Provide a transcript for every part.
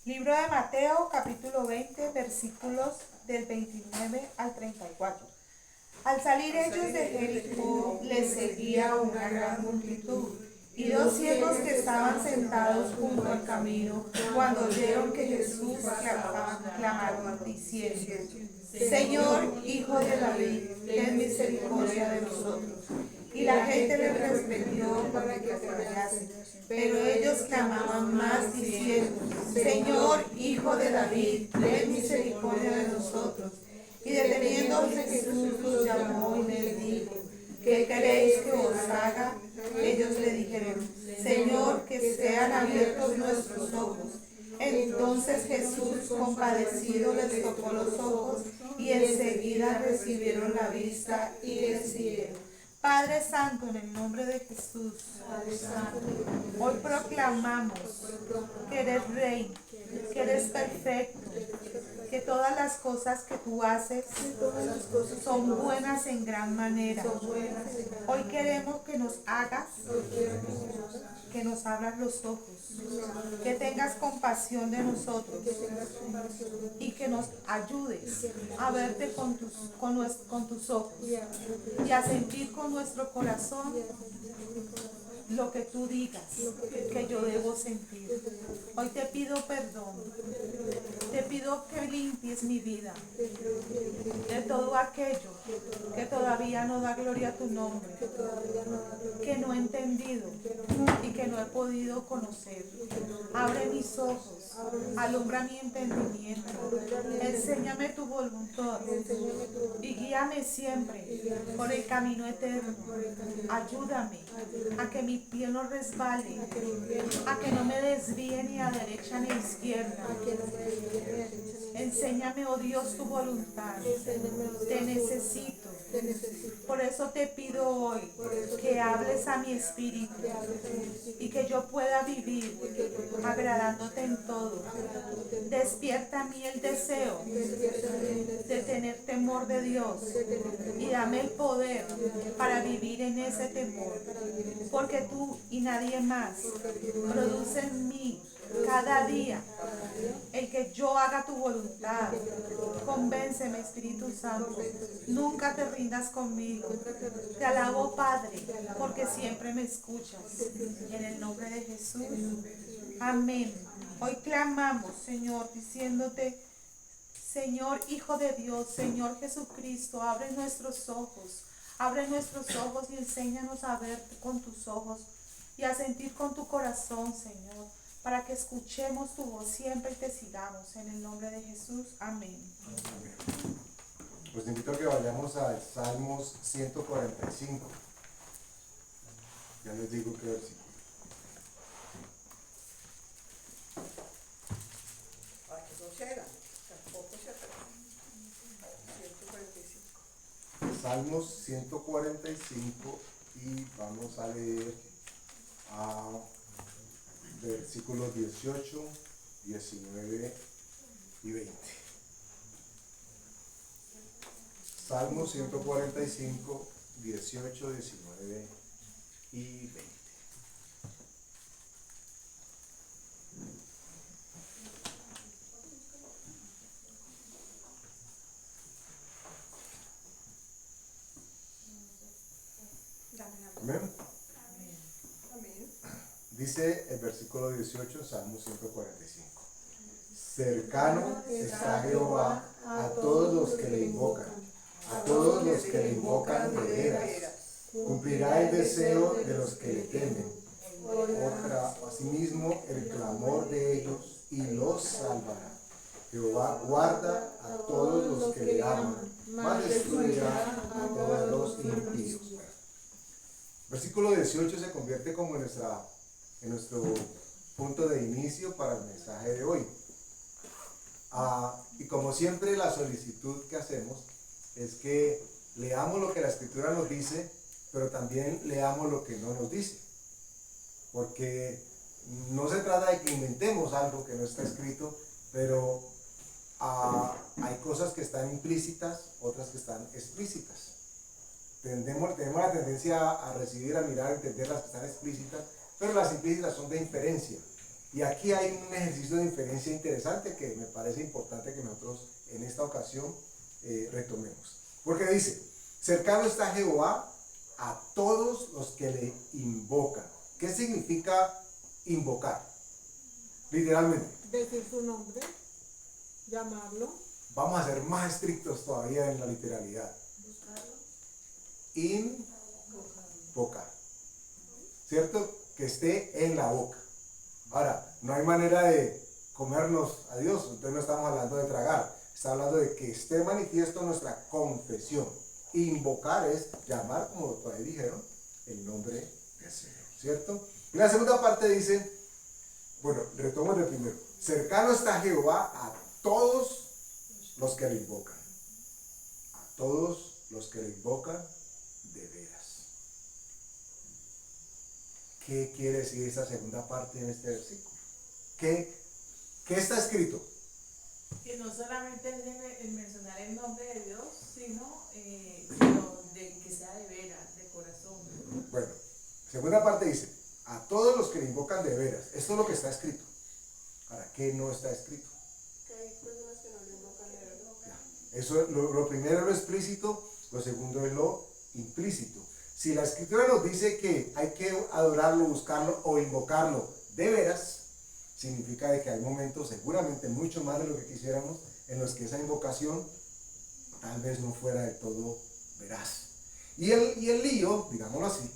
Libro de Mateo, capítulo 20, versículos del 29 al 34. Al salir ellos de Jericó, les seguía una gran multitud, y dos ciegos que estaban sentados junto al camino, cuando oyeron que Jesús clamaron diciendo: Señor, Hijo de David, ten misericordia de nosotros. Y la gente le reprendió para que se callase. Pero ellos clamaban más diciendo: Señor, Hijo de David, ten misericordia de nosotros. Y deteniéndose Jesús los llamó y les dijo: ¿Qué queréis que os haga? Ellos le dijeron: Señor, que sean abiertos nuestros ojos. Entonces Jesús, compadecido, les tocó los ojos, y enseguida recibieron la vista y les siguieron. Padre Santo, en el nombre de Jesús, hoy proclamamos que eres Rey, que eres perfecto, que todas las cosas que tú haces son buenas en gran manera. Hoy queremos que nos hagas, que nos abras los ojos, que tengas compasión de nosotros y que nos ayudes a verte con tus ojos y a sentir con nuestro corazón lo que tú digas que yo debo sentir. Hoy te pido perdón, te pido que limpies mi vida de todo aquello que todavía no da gloria a tu nombre, que no he entendido y que no he podido conocer. Abre mis ojos, alumbra mi entendimiento, enséñame tu voluntad y guíame siempre por el camino eterno. Ayúdame a que mi pie no resbale, a que no me desvíe ni a derecha ni a izquierda. Enséñame, oh Dios, tu voluntad. Te necesito. Por eso te pido hoy que hables a mi espíritu y que yo pueda vivir agradándote en todo. Despierta a mí el deseo de tener temor de Dios y dame el poder para vivir en ese temor, porque tú y nadie más produce en mí cada día el que yo haga tu voluntad. Convénceme, Espíritu Santo. Nunca te rindas conmigo. Te alabo, Padre, porque siempre me escuchas. En el nombre de Jesús. Amén. Hoy clamamos, Señor, diciéndote: Señor, Hijo de Dios, Señor Jesucristo, abre nuestros ojos y enséñanos a verte con tus ojos y a sentir con tu corazón, Señor, para que escuchemos tu voz siempre y te sigamos. En el nombre de Jesús, amén. Amén. Pues invito a que vayamos al Salmos 145. Ya les digo qué versículo. Para que no llega, tampoco se atreve. 145. Salmos 145 y vamos a leer a versículos 18, 19 y 20. Salmos 145, 18, 19 y 20. Amén. Amén. Dice el versículo 18, Salmo 145. Cercano está Jehová a todos los que le invocan, a todos los que le invocan de veras. Cumplirá el deseo de los que le temen. Otra, asimismo, el clamor de ellos y los salvará. Jehová guarda a todos los que le aman, mas destruirá a todos los impíos. Versículo 18 se convierte como en nuestro punto de inicio para el mensaje de hoy. Y como siempre, la solicitud que hacemos es que leamos lo que la Escritura nos dice, pero también leamos lo que no nos dice. Porque no se trata de que inventemos algo que no está escrito, pero hay cosas que están implícitas, otras que están explícitas. Tenemos la tendencia a recibir, a mirar, a entender las que están explícitas, pero las implícitas son de inferencia. Y aquí hay un ejercicio de inferencia interesante que me parece importante que nosotros en esta ocasión retomemos. Porque dice, cercano está Jehová a todos los que le invocan. ¿Qué significa invocar? Literalmente. Decir su nombre, llamarlo. Vamos a ser más estrictos todavía en la literalidad. Invocar. ¿Cierto? Que esté en la boca. Ahora, no hay manera de comernos a Dios, entonces no estamos hablando de tragar, está hablando de que esté manifiesto nuestra confesión. Invocar es llamar, como por ahí dijeron, el nombre del Señor, ¿cierto? Y la segunda parte dice, bueno, retomo de primero, cercano está Jehová a todos los que le invocan, a todos los que le invocan de veras. ¿Qué quiere decir esa segunda parte en este versículo? ¿Qué está escrito? Que no solamente es el mencionar el nombre de Dios, sino de que sea de veras, de corazón. Bueno, segunda parte dice, a todos los que le invocan de veras. Esto es lo que está escrito. Ahora, ¿qué no está escrito? Que hay personas que no le invocan de verdad. Eso, lo primero es lo explícito, lo segundo es lo implícito. Si la escritura nos dice que hay que adorarlo, buscarlo o invocarlo de veras, significa de que hay momentos, seguramente mucho más de lo que quisiéramos, en los que esa invocación tal vez no fuera del todo veraz. Y el lío, digámoslo así,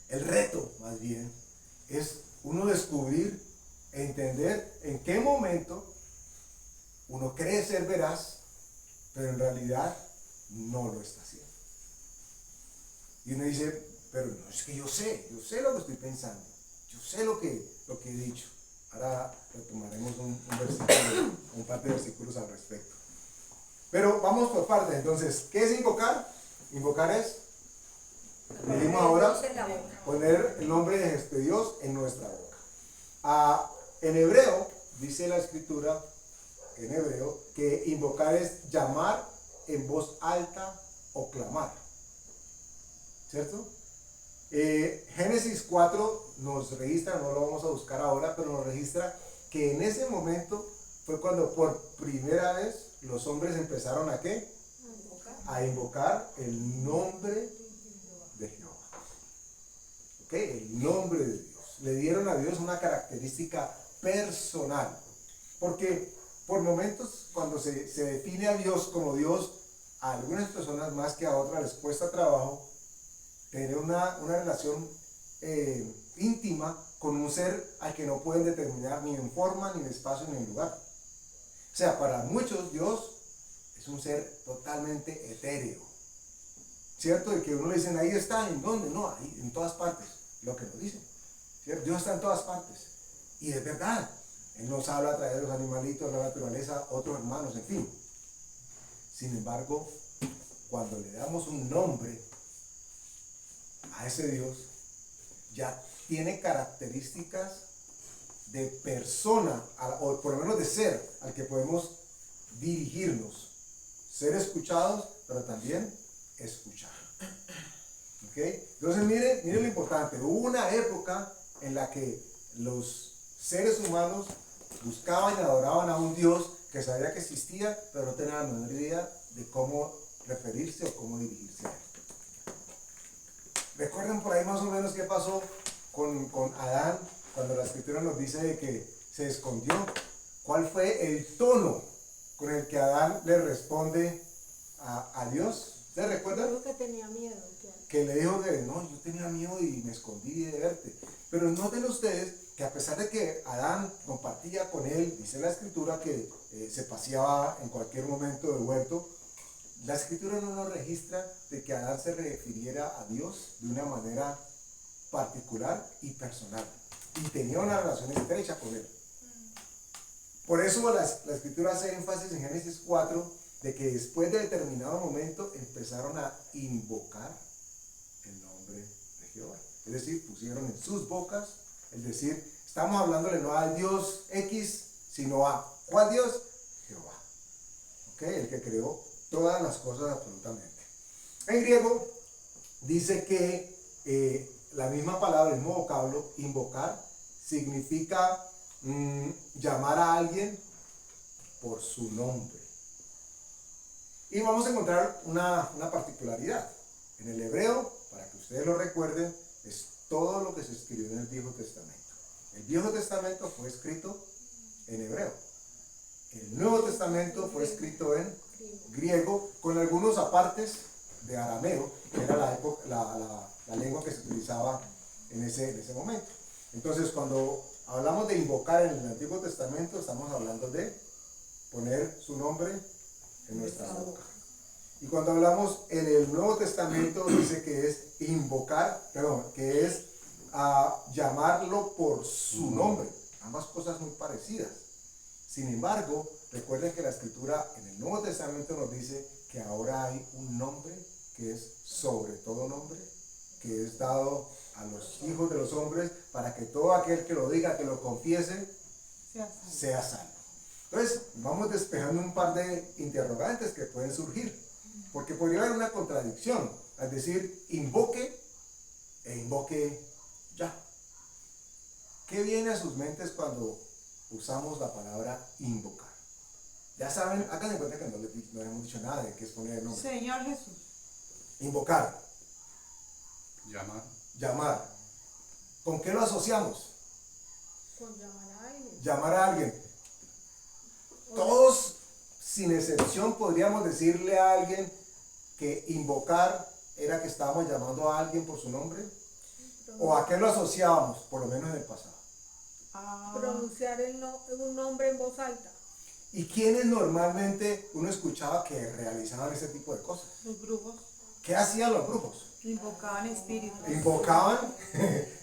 el reto más bien, es uno descubrir e entender en qué momento uno cree ser veraz, pero en realidad no lo está haciendo. Y uno dice, pero no, es que yo sé lo que estoy pensando, yo sé lo que he dicho. Ahora retomaremos un versículo, un par de versículos al respecto. Pero vamos por partes. Entonces, ¿qué es invocar? Invocar es, dijimos ahora, poner el nombre de Dios en nuestra boca. En hebreo, dice la escritura, en hebreo, que invocar es llamar en voz alta o clamar. ¿Cierto? Génesis 4 nos registra, no lo vamos a buscar ahora, pero nos registra que en ese momento fue cuando por primera vez los hombres empezaron a ¿qué? A invocar el nombre de Jehová. ¿Ok? El nombre de Dios. Le dieron a Dios una característica personal. Porque por momentos cuando se define a Dios como Dios, a algunas personas más que a otras les cuesta trabajo tener una relación íntima con un ser al que no pueden determinar ni en forma, ni en espacio, ni en lugar. O sea, para muchos Dios es un ser totalmente etéreo. ¿Cierto? De que uno le dicen, ahí está, ¿en dónde? No, ahí, en todas partes. Lo que nos dicen. ¿Cierto? Dios está en todas partes. Y es verdad. Él nos habla a través de los animalitos, la naturaleza, otros hermanos, en fin. Sin embargo, cuando le damos un nombre a ese Dios, ya tiene características de persona, o por lo menos de ser al que podemos dirigirnos, ser escuchados, pero también escuchar. ¿Ok? Entonces mire lo importante, hubo una época en la que los seres humanos buscaban y adoraban a un Dios que sabía que existía, pero no tenía la menor idea de cómo referirse o cómo dirigirse a él. Recuerden por ahí más o menos qué pasó con Adán cuando la escritura nos dice de que se escondió. ¿Cuál fue el tono con el que Adán le responde a Dios? ¿Ustedes recuerdan? Creo que tenía miedo. Que le dijo que no, yo tenía miedo y me escondí de verte. Pero noten ustedes que a pesar de que Adán compartía con él, dice la escritura que se paseaba en cualquier momento del huerto, la escritura no nos registra de que Adán se refiriera a Dios de una manera particular y personal. Y tenía una relación estrecha con él. Por eso la escritura hace énfasis en Génesis 4 de que después de determinado momento empezaron a invocar el nombre de Jehová. Es decir, pusieron en sus bocas, es decir, estamos hablándole no al Dios X, sino a ¿cuál Dios? Jehová. ¿Ok? El que creó todas las cosas absolutamente. En griego dice que la misma palabra, el mismo vocablo, invocar, significa llamar a alguien por su nombre. Y vamos a encontrar una particularidad. En el hebreo, para que ustedes lo recuerden, es todo lo que se escribió en el Viejo Testamento. El Viejo Testamento fue escrito en hebreo. El Nuevo Testamento fue escrito en griego, con algunos apartes de arameo, que era la lengua que se utilizaba en ese momento. Entonces, cuando hablamos de invocar en el Antiguo Testamento, estamos hablando de poner su nombre en nuestra boca. Y cuando hablamos en el Nuevo Testamento, dice que es invocar, que es llamarlo por su nombre. Ambas cosas muy parecidas. Sin embargo, recuerden que la Escritura en el Nuevo Testamento nos dice que ahora hay un nombre que es sobre todo nombre, que es dado a los hijos de los hombres para que todo aquel que lo diga, que lo confiese, sea salvo. Entonces, vamos despejando un par de interrogantes que pueden surgir, porque podría haber una contradicción, es decir, invoque e invoque ya. ¿Qué viene a sus mentes cuando usamos la palabra invocar? Ya saben, hagan de cuenta que no hemos dicho nada de qué es poner el nombre. Señor Jesús. Invocar. Llamar. Llamar. ¿Con qué lo asociamos? Con llamar a alguien. Llamar a alguien. Todos, sin excepción, podríamos decirle a alguien que invocar era que estábamos llamando a alguien por su nombre. ¿O a qué lo asociábamos? Por lo menos en el pasado. Pronunciar un nombre en voz alta. ¿Y quiénes normalmente uno escuchaba que realizaban ese tipo de cosas? Los brujos ¿Qué hacían los brujos? invocaban espíritus. Invocaban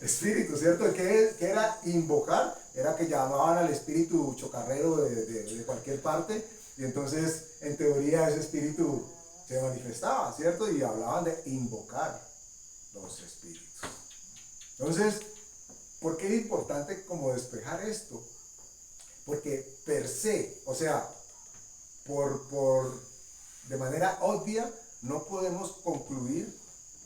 espíritu, ¿cierto? ¿Qué era invocar? Era que llamaban al espíritu chocarrero de cualquier parte, y entonces en teoría ese espíritu se manifestaba, ¿cierto? Y hablaban de invocar los espíritus. Entonces, ¿por qué es importante como despejar esto? Porque per se, o sea, de manera obvia, no podemos concluir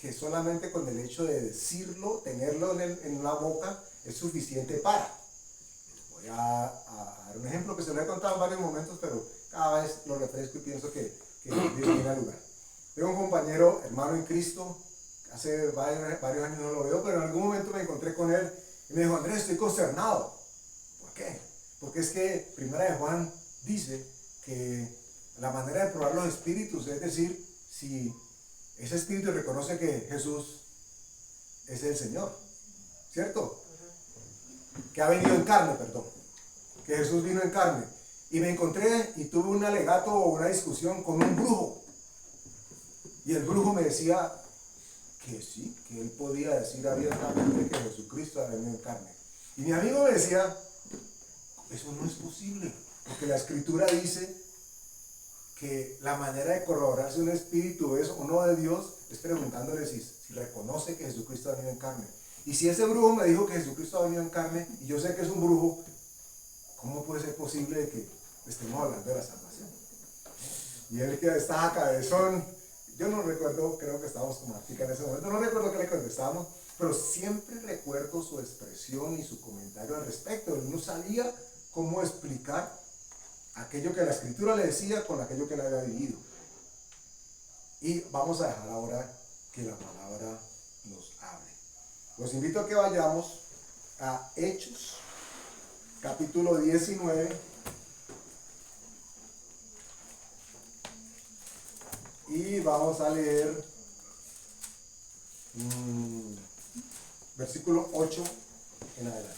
que solamente con el hecho de decirlo, tenerlo en la boca, es suficiente para. Voy a dar un ejemplo que se lo he contado en varios momentos, pero cada vez lo refresco y pienso que viene al lugar. Tengo un compañero, hermano en Cristo, hace varios años no lo veo, pero en algún momento me encontré con él y me dijo: Andrés, estoy consternado. ¿Por qué? Porque es que Primera de Juan dice que la manera de probar los espíritus, es decir, si ese espíritu reconoce que Jesús es el Señor, ¿cierto? Que ha venido en carne, perdón, que Jesús vino en carne. Y me encontré y tuve un alegato o una discusión con un brujo. Y el brujo me decía que sí, que él podía decir abiertamente que Jesucristo ha venido en carne. Y mi amigo me decía: eso no es posible, porque la Escritura dice que la manera de corroborar si un espíritu es o no de Dios es preguntándole si reconoce que Jesucristo ha venido en carne. Y si ese brujo me dijo que Jesucristo ha venido en carne, y yo sé que es un brujo, ¿cómo puede ser posible que estemos hablando de la salvación? Y él que estaba cabezón, yo no recuerdo, creo que estábamos como África en ese momento, no recuerdo qué le contestábamos, pero siempre recuerdo su expresión y su comentario al respecto. Él no sabía cómo explicar aquello que la Escritura le decía con aquello que él había vivido. Y vamos a dejar ahora que la palabra nos hable. Los invito a que vayamos a Hechos, capítulo 19. Y vamos a leer versículo 8 en adelante.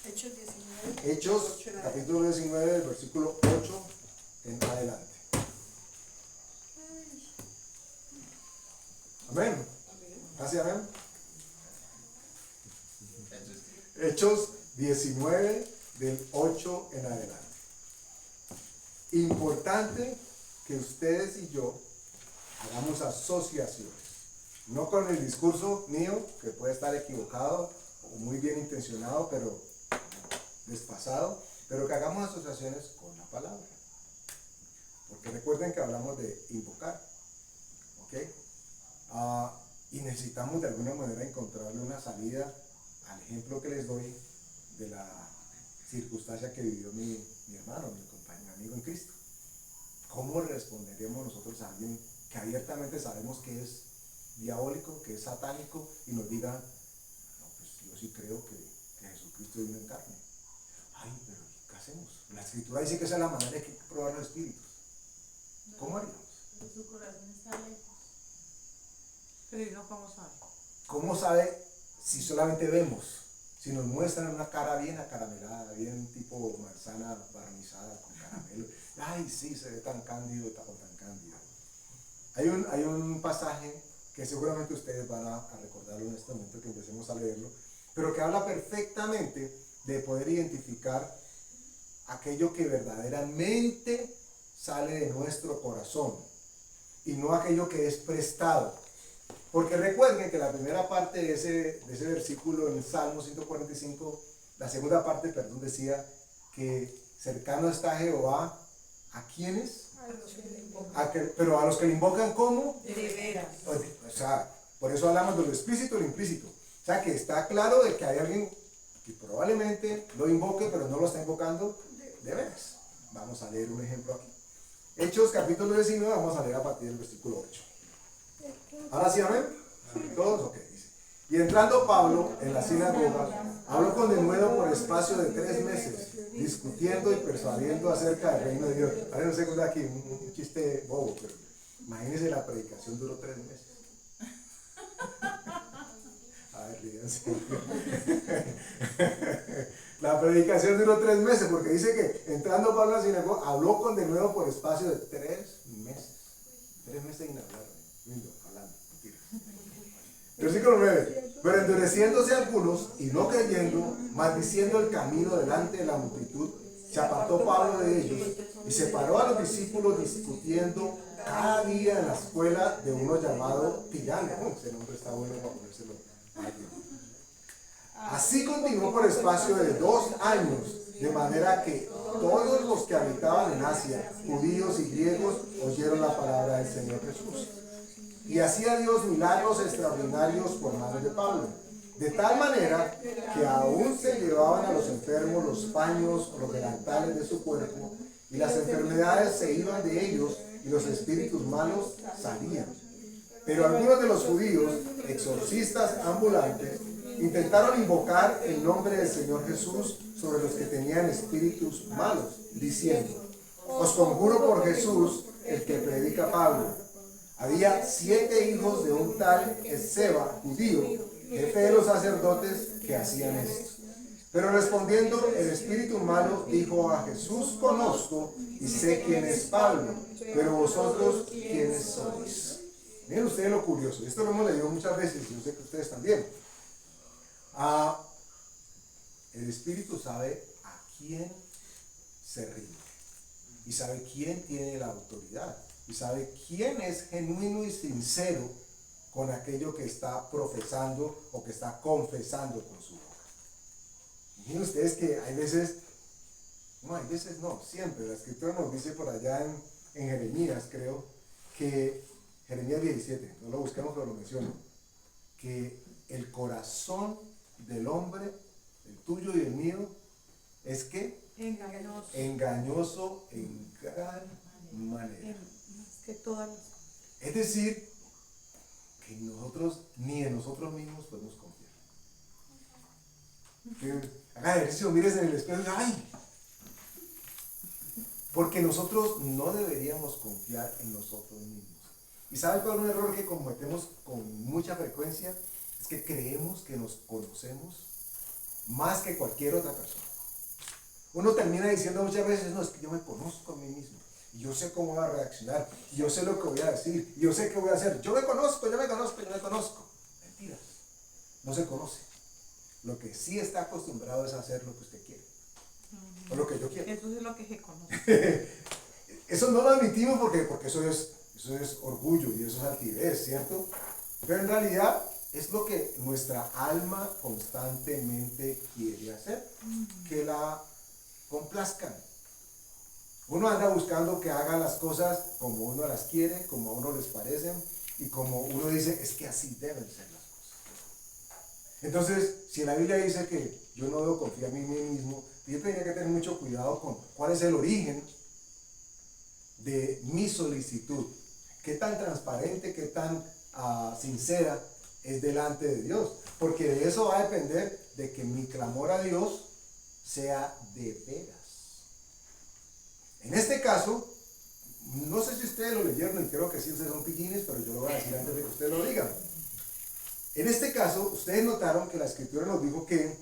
Hechos 19. Hechos, capítulo 19, versículo 8 en adelante. Amén. ¿Así amén? Hechos 19, del 8 en adelante. Importante que ustedes y yo hagamos asociaciones. No con el discurso mío, que puede estar equivocado o muy bien intencionado, pero desfasado, pero que hagamos asociaciones con la palabra. Porque recuerden que hablamos de invocar, ¿ok? Y necesitamos de alguna manera encontrarle una salida al ejemplo que les doy de la circunstancia que vivió mi hermano, mi compañero, mi amigo en Cristo. ¿Cómo responderemos nosotros a alguien que abiertamente sabemos que es diabólico, que es satánico, y nos diga, no, pues yo sí creo que Jesucristo vino en carne? Ay, pero ¿qué hacemos? La Escritura dice que esa es la manera de que probar los espíritus. ¿Cómo haríamos? Pero su corazón está lejos. Pero ¿y no cómo sabe? ¿Cómo sabe si solamente vemos? Si nos muestran una cara bien acaramelada, bien tipo manzana barnizada con caramelo. Ay, sí, se ve tan cándido, tan cándido. Hay un pasaje que seguramente ustedes van a recordarlo en este momento que empecemos a leerlo, pero que habla perfectamente de poder identificar aquello que verdaderamente sale de nuestro corazón y no aquello que es prestado. Porque recuerden que la primera parte de ese versículo en Salmo 145, la segunda parte, perdón, decía que cercano está Jehová, ¿a quiénes? Pero a los que le invocan, ¿cómo? De veras. O sea, por eso hablamos de lo explícito y lo implícito. O sea, que está claro de que hay alguien que probablemente lo invoque, pero no lo está invocando de veras. Vamos a leer un ejemplo aquí. Hechos capítulo 19, vamos a leer a partir del versículo 8. ¿Ahora sí, amén? ¿Todos? Ok, dice. Y entrando Pablo en la sinagoga, habló con denuedo por espacio de 3 meses, discutiendo y persuadiendo acerca del reino de Dios. Ahora no sé qué aquí, un chiste bobo, pero imagínense, la predicación duró 3 meses. A ver, ríanse. La predicación duró 3 meses, porque dice que entrando Pablo a la sinagoga, habló con denuedo por espacio de 3 meses. 3 meses sin hablar, hablando, mentiras. Versículo 9. Pero endureciéndose algunos y no creyendo, maldiciendo el camino delante de la multitud, se apartó Pablo de ellos y separó a los discípulos discutiendo cada día en la escuela de uno llamado Tirano. Ese nombre está bueno para ponérselo a alguien. Así continuó por espacio de 2 años, de manera que todos los que habitaban en Asia, judíos y griegos, oyeron la palabra del Señor Jesús. Y hacía Dios milagros extraordinarios por manos de Pablo, de tal manera que aún se llevaban a los enfermos los paños o los delantales de su cuerpo, y las enfermedades se iban de ellos, y los espíritus malos salían. Pero algunos de los judíos, exorcistas ambulantes, intentaron invocar el nombre del Señor Jesús sobre los que tenían espíritus malos, diciendo: os conjuro por Jesús, el que predica Pablo. Había 7 hijos de un tal Esceva, judío, jefe de los sacerdotes, que hacían esto. Pero respondiendo, el espíritu malo dijo: a Jesús conozco y sé quién es Pablo, pero vosotros, ¿quiénes sois? Miren ustedes lo curioso, esto lo hemos leído muchas veces, y yo sé que ustedes también. El espíritu sabe a quién se rinde, y sabe quién tiene la autoridad, y sabe quién es genuino y sincero con aquello que está profesando o que está confesando con su boca. Miren ustedes que hay veces no, siempre, la escritura nos dice por allá en Jeremías, creo, que Jeremías 17, no lo buscamos pero lo menciono, que el corazón del hombre, el tuyo y el mío, es que Engañoso. engañoso en gran manera. Más que todas las cosas. Es decir, que nosotros ni en nosotros mismos podemos confiar. Que haga ejercicio, mires en el espejo y ¡ay! Porque nosotros no deberíamos confiar en nosotros mismos. ¿Y saben cuál es un error que cometemos con mucha frecuencia? Es que creemos que nos conocemos más que cualquier otra persona. Uno termina diciendo muchas veces: no, es que yo me conozco a mí mismo, y yo sé cómo voy a reaccionar, y yo sé lo que voy a decir, y yo sé qué voy a hacer. Yo me conozco. Mentiras. No se conoce. Lo que sí está acostumbrado es a hacer lo que usted quiere, o lo que yo quiero. Eso es lo que se conoce. Eso no lo admitimos porque eso es orgullo y eso es altivez, ¿cierto? Pero en realidad es lo que nuestra alma constantemente quiere hacer, que la complazcan. Uno anda buscando que hagan las cosas como uno las quiere, como a uno les parecen, y como uno dice: es que así deben ser las cosas. Entonces, si la Biblia dice que yo no debo confiar en mí mismo, yo tendría que tener mucho cuidado con cuál es el origen de mi solicitud. Qué tan transparente, qué tan sincera es delante de Dios. Porque de eso va a depender de que mi clamor a Dios sea de veras. En este caso, no sé si ustedes lo leyeron y creo que sí, ustedes son pillines, pero yo lo voy a decir antes de que ustedes lo digan. En este caso, ustedes notaron que la Escritura nos dijo que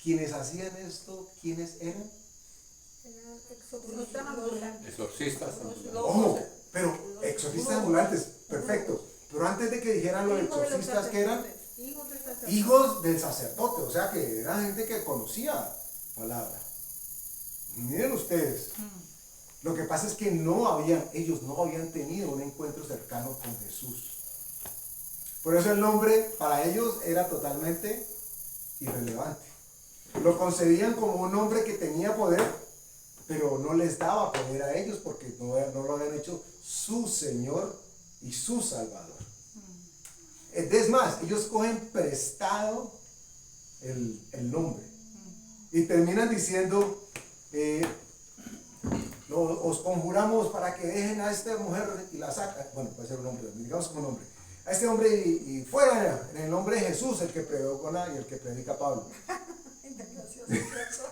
quienes hacían esto, ¿quiénes eran? Eran exorcistas ambulantes. Exorcistas. Ojo, pero exorcistas ambulantes, perfecto. Pero antes de que dijeran los Hijos de los exorcistas, ¿qué eran? sacerdotes, hijos del sacerdote. Hijos del sacerdote, o sea que era gente que conocía palabra. Miren ustedes, lo que pasa es que ellos no habían tenido un encuentro cercano con Jesús. Por eso el nombre para ellos era totalmente irrelevante. Lo concebían como un hombre que tenía poder, pero no les daba poder a ellos porque no lo habían hecho su Señor y su Salvador. Es más, ellos cogen prestado el nombre y terminan diciendo, os conjuramos para que dejen a esta mujer y la sacan, bueno, puede ser un hombre, digamos como un hombre, a este hombre y fuera en el nombre de Jesús, el que predica y el que predica Pablo.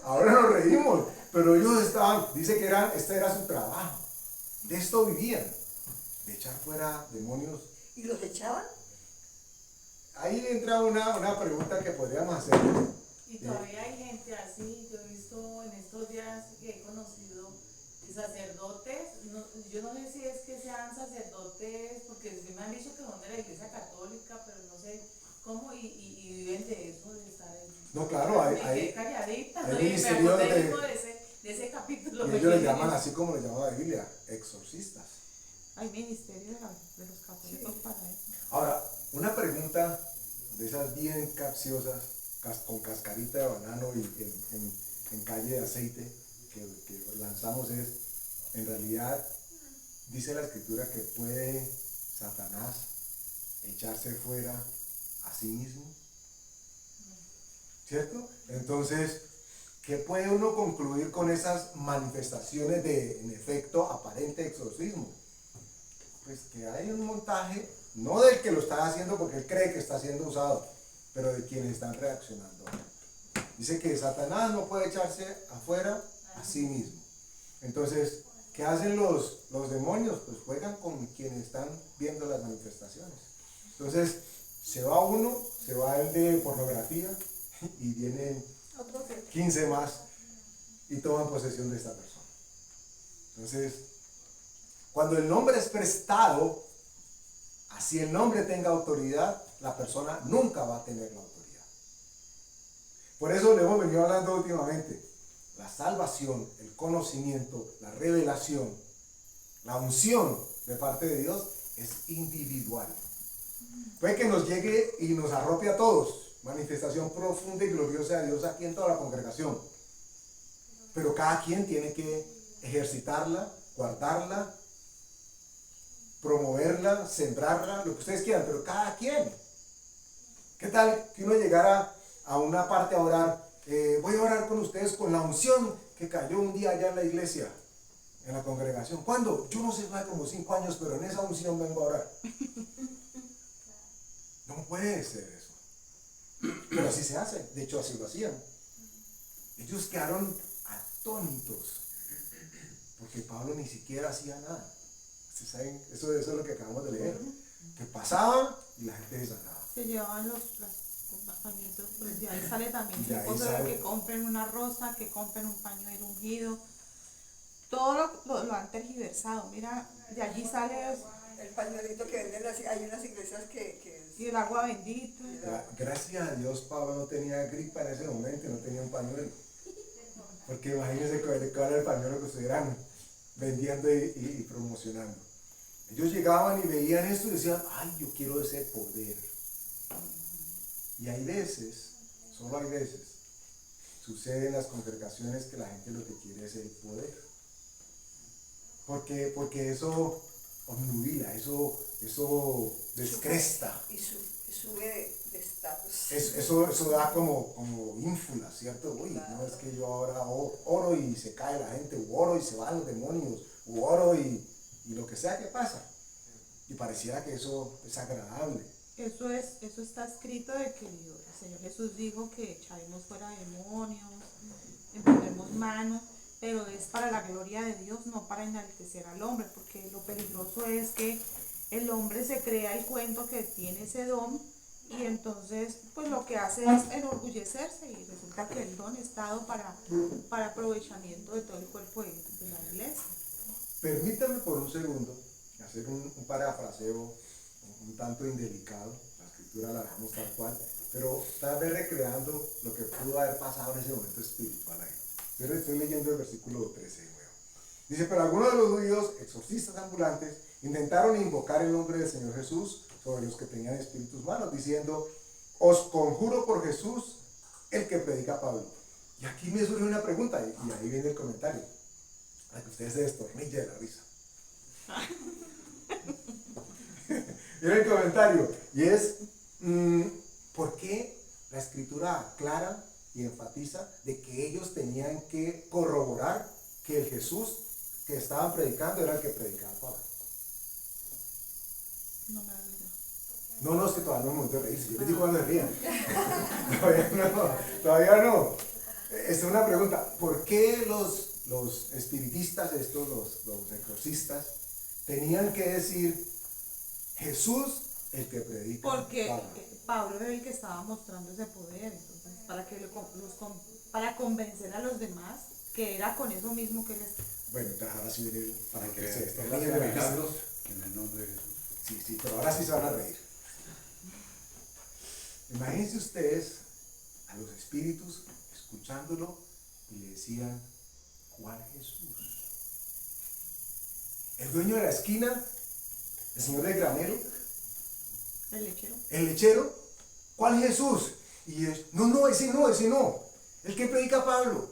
Ahora nos reímos, pero ellos dice que este era su trabajo, de esto vivían, de echar fuera demonios. ¿Y los echaban? Ahí entra una pregunta que podríamos hacer. Y todavía hay gente así. Yo he visto en estos días que he conocido sacerdotes, yo no sé si es que sean sacerdotes, porque sí me han dicho que son de la iglesia católica, pero no sé cómo, y viven de eso, de estar en... No, claro, me quedé calladita, hay ¿no? Y me ministerio acordé de ese capítulo. y ellos le llaman así como le llamaba la Biblia, exorcistas. Hay ministerio de los católicos para eso. Ahora, una pregunta de esas bien capciosas, con cascarita de banano y en calle de aceite, que lanzamos es, en realidad, dice la Escritura que puede Satanás echarse fuera a sí mismo. ¿Cierto? Entonces, ¿qué puede uno concluir con esas manifestaciones de, en efecto, aparente exorcismo? Pues que hay un montaje, no del que lo está haciendo porque él cree que está siendo usado, pero de quienes están reaccionando. Dice que Satanás no puede echarse afuera a sí mismo. Entonces, ¿qué hacen los demonios? Pues juegan con quienes están viendo las manifestaciones. Entonces, se va uno, se va el de pornografía y vienen 15 más y toman posesión de esta persona. Entonces, cuando el nombre es prestado, así el nombre tenga autoridad, la persona nunca va a tener la autoridad. Por eso le hemos venido hablando últimamente. La salvación, el conocimiento, la revelación, la unción de parte de Dios es individual. Puede que nos llegue y nos arrope a todos, manifestación profunda y gloriosa de Dios aquí en toda la congregación. Pero cada quien tiene que ejercitarla, guardarla, promoverla, sembrarla, lo que ustedes quieran, pero cada quien. ¿Qué tal que uno llegara a una parte a orar? Voy a orar con ustedes con la unción que cayó un día allá en la iglesia, en la congregación. ¿Cuándo? Yo no sé, fue como 5 años, pero en esa unción vengo a orar. No puede ser eso. Pero así se hace, de hecho así lo hacían. Ellos quedaron atónitos, porque Pablo ni siquiera hacía nada. ¿Ustedes saben? Eso es lo que acabamos de leer. Que pasaba y la gente sanaba. Se llevaban los pañitos, pues de ahí sale también De ahí cosa sale. de que compren una rosa, que compren un pañuelo ungido. Todo lo han tergiversado. Mira, de allí sale El pañuelito que venden, hay unas iglesias que y el agua bendita. Gracias a Dios Pablo no tenía gripa en ese momento, no tenía un pañuelo. Porque imagínense cuál era el pañuelo que estuvieran vendiendo y promocionando. Ellos llegaban y veían esto y decían, ay, yo quiero ese poder. Y hay veces, solo hay veces, sucede en las congregaciones que la gente lo que quiere es el poder. Porque eso obnubila, eso descresta. sube de estatus. Eso da como ínfula, ¿cierto? Uy, no es que yo ahora oro y se cae la gente, o oro y se van los demonios, o oro y lo que sea que pasa. Y pareciera que eso es agradable. Eso está escrito de que el Señor Jesús dijo que echaremos fuera demonios, impondremos manos, pero es para la gloria de Dios, no para enaltecer al hombre, porque lo peligroso es que el hombre se crea el cuento que tiene ese don y entonces pues lo que hace es enorgullecerse y resulta que el don está dado para aprovechamiento de todo el cuerpo de la iglesia. Permítame por un segundo hacer un parafraseo un tanto indelicado. La escritura la dejamos tal cual, pero tal vez recreando lo que pudo haber pasado en ese momento espiritual ahí. Pero estoy leyendo el versículo 13 de nuevo. Dice, pero algunos de los judíos, exorcistas ambulantes, intentaron invocar el nombre del Señor Jesús sobre los que tenían espíritus malos, diciendo, os conjuro por Jesús, el que predica Pablo. Y aquí me surge una pregunta, y ahí viene el comentario, para que ustedes se destornillen de la risa. Viene el comentario, y es, ¿por qué la escritura aclara y enfatiza de que ellos tenían que corroborar que el Jesús que estaban predicando era el que predicaba Pablo? No me hagas idea. No, es que todavía no es momento de reírse. Yo les digo cuando se rían. Todavía no. Es una pregunta. ¿Por qué los espiritistas, estos, los exorcistas, tenían que decir Jesús el que predica? Porque Pablo era el que estaba mostrando ese poder, entonces para convencer a los demás que era con eso mismo que les... Bueno, entonces ahora sí viene para que Porque se estén él hacía riendo de la risa. milagros en el nombre de Jesús. Sí, pero ahora sí se van a reír. Imagínense ustedes a los espíritus escuchándolo y le decían, ¿cuál Jesús? El dueño de la esquina, el señor del granero, El lechero. el lechero, ¿cuál Jesús? Y ellos, no, ese no, el que predica Pablo.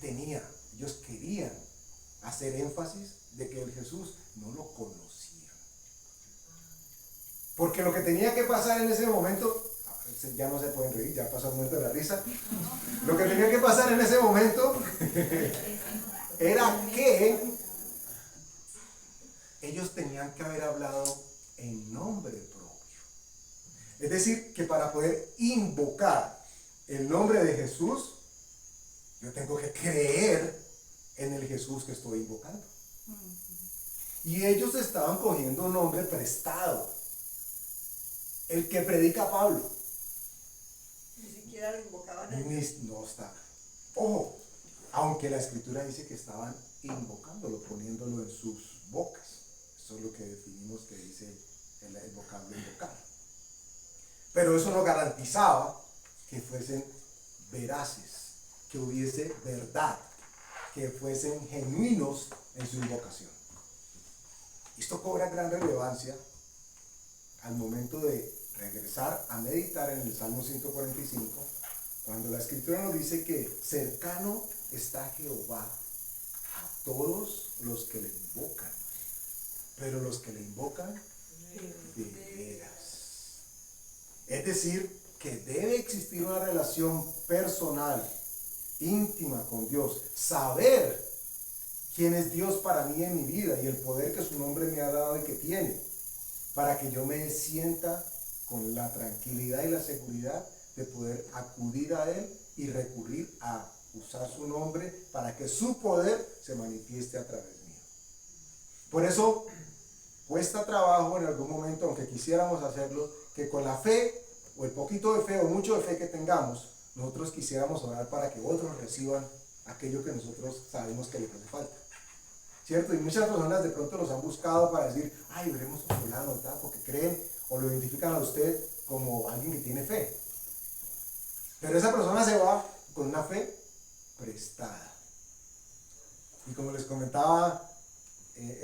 Ellos querían hacer énfasis de que el Jesús no lo conocían. Porque lo que tenía que pasar en ese momento, ya no se pueden reír, ya pasó el momento de la risa. Lo que tenía que pasar en ese momento era que ellos tenían que haber hablado en nombre propio. Es decir, que para poder invocar el nombre de Jesús, yo tengo que creer en el Jesús que estoy invocando. Y ellos estaban cogiendo un nombre prestado. El que predica Pablo. Ni siquiera lo invocaban a Dios. No está. Ojo, aunque la escritura dice que estaban invocándolo, poniéndolo en sus bocas. Eso es lo que definimos que dice el vocablo invocar. Pero eso no garantizaba que fuesen veraces, que hubiese verdad, que fuesen genuinos en su invocación. Esto cobra gran relevancia al momento de regresar a meditar en el Salmo 145, cuando la escritura nos dice que cercano está Jehová a todos los que le invocan, pero los que le invocan de veras. Es decir, que debe existir una relación personal, íntima con Dios, saber quién es Dios para mí en mi vida y el poder que su nombre me ha dado y que tiene, para que yo me sienta con la tranquilidad y la seguridad de poder acudir a Él y recurrir a usar su nombre para que su poder se manifieste a través mío. Por eso cuesta trabajo en algún momento, aunque quisiéramos hacerlo, que con la fe o el poquito de fe o mucho de fe que tengamos, nosotros quisiéramos orar para que otros reciban aquello que nosotros sabemos que les hace falta. ¿Cierto? Y muchas personas de pronto los han buscado para decir, ay, veremos con fulano, ¿verdad? Porque creen o lo identifican a usted como alguien que tiene fe. Pero esa persona se va con una fe prestada. Y como les comentaba,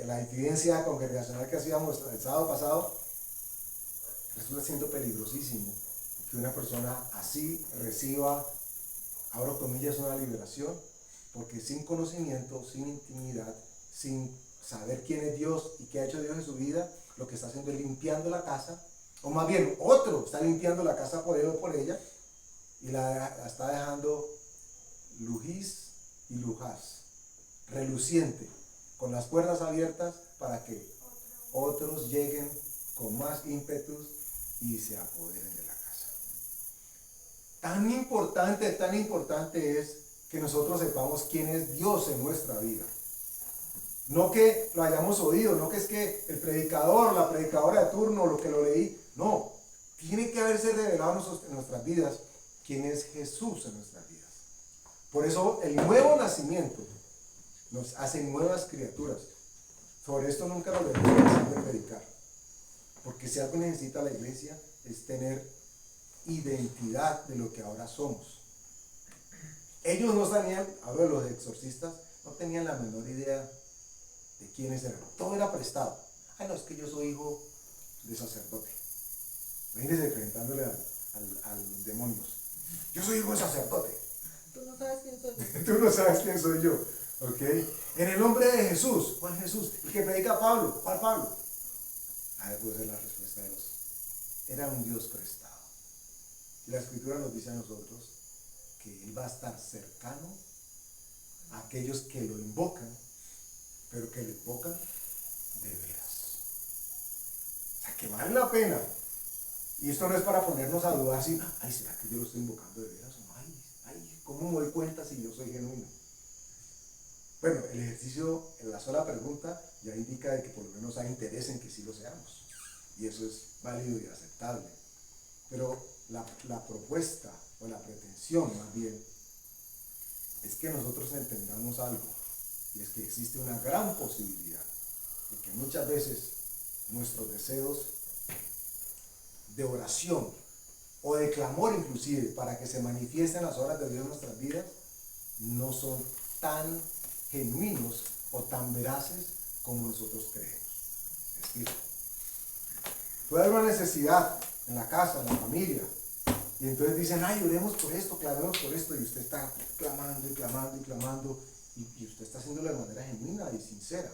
la incidencia congregacional que hacíamos el sábado pasado, resulta siendo peligrosísimo que una persona así reciba, abro comillas, una liberación, porque sin conocimiento, sin intimidad, sin saber quién es Dios y qué ha hecho Dios en su vida, lo que está haciendo es limpiando la casa O más bien, otro está limpiando la casa por él o por ella y la está dejando lujís y lujaz, reluciente, con las puertas abiertas para que otros lleguen con más ímpetus y se apoderen de la casa. Tan importante es que nosotros sepamos quién es Dios en nuestra vida. No que lo hayamos oído, no que es que el predicador, la predicadora de turno, lo que lo leí. No, tiene que haberse revelado en nuestras vidas quién es Jesús en nuestras vidas. Por eso el nuevo nacimiento nos hace nuevas criaturas. Sobre esto nunca nos debemos dejar de predicar. Porque si algo necesita la iglesia es tener identidad de lo que ahora somos. Ellos no sabían, hablo de los exorcistas, no tenían la menor idea de quiénes eran. Todo era prestado. Ay, no, es que yo soy hijo de sacerdote. Imagínense enfrentándole a los demonios. Yo soy hijo de sacerdote. Tú no sabes quién soy yo. Tú no sabes quién soy yo. ¿Ok? En el nombre de Jesús. ¿Cuál Jesús? El que predica Pablo. ¿Cuál Pablo? Ahí puede ser la respuesta de Dios. Era un Dios prestado. Y la Escritura nos dice a nosotros que Él va a estar cercano a aquellos que lo invocan, pero que lo invocan de veras. O sea, que vale la pena. Y esto no es para ponernos a dudar si, ay, ¿será que yo lo estoy invocando de veras? O no, ay, ¿cómo me doy cuenta si yo soy genuino? Bueno, el ejercicio en la sola pregunta ya indica de que por lo menos hay interés en que sí lo seamos. Y eso es válido y aceptable. Pero la propuesta o la pretensión más bien es que nosotros entendamos algo. Y es que existe una gran posibilidad de que muchas veces nuestros deseos de oración o de clamor inclusive para que se manifiesten las obras de Dios en nuestras vidas no son tan genuinos o tan veraces como nosotros creemos. ¿Me explico? Puede haber una necesidad en la casa, en la familia, y entonces dicen, ay, oremos por esto, clamemos por esto, y usted está clamando y clamando y clamando, y usted está haciéndolo de manera genuina y sincera,